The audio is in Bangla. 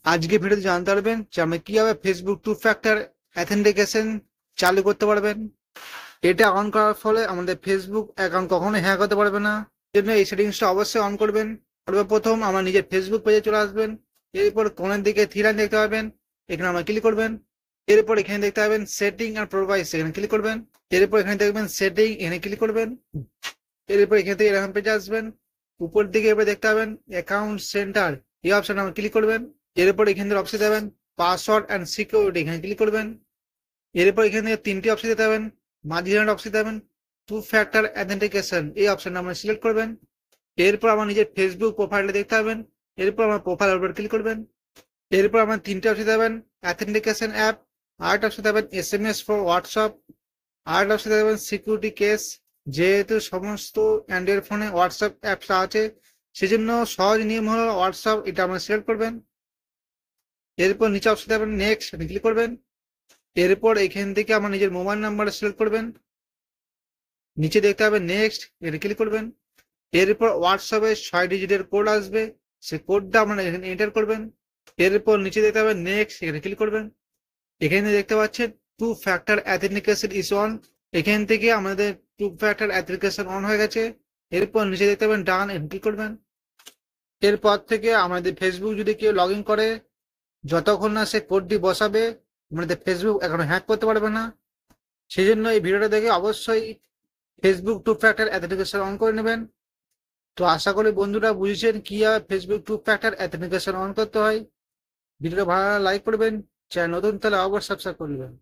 আজকে ভিডিওতে জানতে পারবেন যে আপনি কিভাবে ফেসবুক টু ফ্যাক্টর অ্যাথেন্টিকেশন চালু করতে পারবেন। এটা অন করার ফলে আমাদের ফেসবুক অ্যাকাউন্ট কখনো হ্যাক হতে পারবে না। এর জন্য এই সেটিংসটা অবশ্যই অন করবেন। সর্বপ্রথম আমার নিজের ফেসবুক পেজে চলে আসবেন। এরপর কোণের দিকে থ্রি লাইন দেখতে পাবেন, এখানে আমরা ক্লিক করবেন। এরপর এখানে দেখতে পাবেন সেটিং আর প্রোফাইলস, এখানে ক্লিক করবেন। এরপর এখানে দেখবেন সেটিং, এখানে ক্লিক করবেন। এরপর এখান থেকে এরকম পেজে আসবেন। উপর দিকে এবার দেখতে পাবেন অ্যাকাউন্ট সেন্টার, এই অপশনে আমরা ক্লিক করবেন। এরপর এখান থেকে অপশন দেবেন পাসওয়ার্ড অ্যান্ড সিকিউরিটি, এখানে ক্লিক করবেন। এরপর এখান থেকে তিনটি অপশন দিতে পাবেন, মাঝখানে অপশন দেবেন টু ফ্যাক্টর অ্যাথেন্টিকেশন, এই অপশনটা আমরা সিলেক্ট করবেন। এরপর আমার নিজের ফেসবুক প্রোফাইলটা দেখতে পাবেন। এরপর আমার প্রোফাইলের উপর ক্লিক করবেন। এরপর আমার তিনটে অপশন দেবেন অ্যাথেন্টিকেশন অ্যাপ, আরেকটা অপশন দেবেন এসএমএস ফর হোয়াটসঅ্যাপ, আরেকটা অপশন দেবেন সিকিউরিটি কেস। যেহেতু সমস্ত অ্যান্ড্রয়েড ফোনে হোয়াটসঅ্যাপ অ্যাপসটা আছে, সেজন্য সহজ নিয়ম হলো হোয়াটসঅ্যাপ, এটা আমরা সিলেক্ট করবেন। এরপর নিচে অপশন দেবেন নেক্সট, ক্লিক করবেন। এরপর এখান থেকে আমার নিজের মোবাইল নাম্বারটা সিলেক্ট করবেন। নিচে দেখতে হবে নেক্সট, এটা ক্লিক করবেন। এরপর হোয়াটসঅ্যাপে 6 ডিজিটের কোড আসবে, সেই কোডটা আপনারা এখানে এন্টার করবেন। এরপর নিচে দেখতে হবে নেক্সট, এখানে ক্লিক করবেন। এখানে দেখতে পাচ্ছেন two factor authentication is on, এখান থেকে আমাদের টু ফ্যাক্টর অ্যাথেন্টিকেশন অন হয়ে গেছে। এরপর নিচে দেখতে পাবেন ডান, এখানে ক্লিক করবেন। এরপর থেকে আমাদের ফেসবুক যদি কেউ লগ ইন করে, যতক্ষণ না সে কোডটি বসাবে আমাদের ফেসবুক এখনো হ্যাক করতে পারবে না। সেই জন্য এই ভিডিওটা দেখে অবশ্যই Facebook two factor authentication on করে নেবেন। তো আশা করি বন্ধুরা বুঝেছেন কিভাবে Facebook two factor authentication on করতে হয়। ভিডিওটা ভালো লাইক করবেন, চ্যানেল নতুন তাহলে অবশ্যই সাবস্ক্রাইব করবেন।